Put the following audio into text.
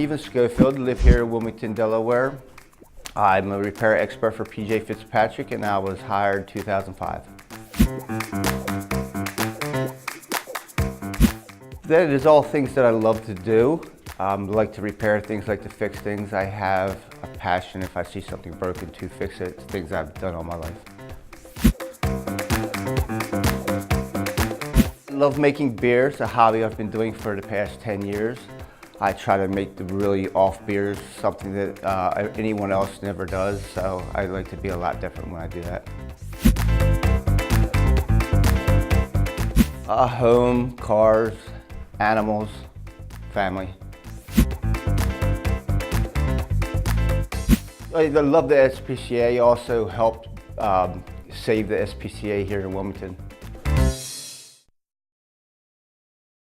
Steve Scofield, live here in Wilmington, Delaware. I'm a repair expert for Fitzpatrick, and I was hired 2005. That is all things that I love to do. I like to repair things, like to fix things. I have a passion if I see something broken to fix it. It's things I've done all my life. I love making beers, a hobby I've been doing for the past 10 years. I try to make the really off beers, something that anyone else never does, so I like to be a lot different when I do that. Home, cars, animals, family. I love the SPCA, also helped save the SPCA here in Wilmington.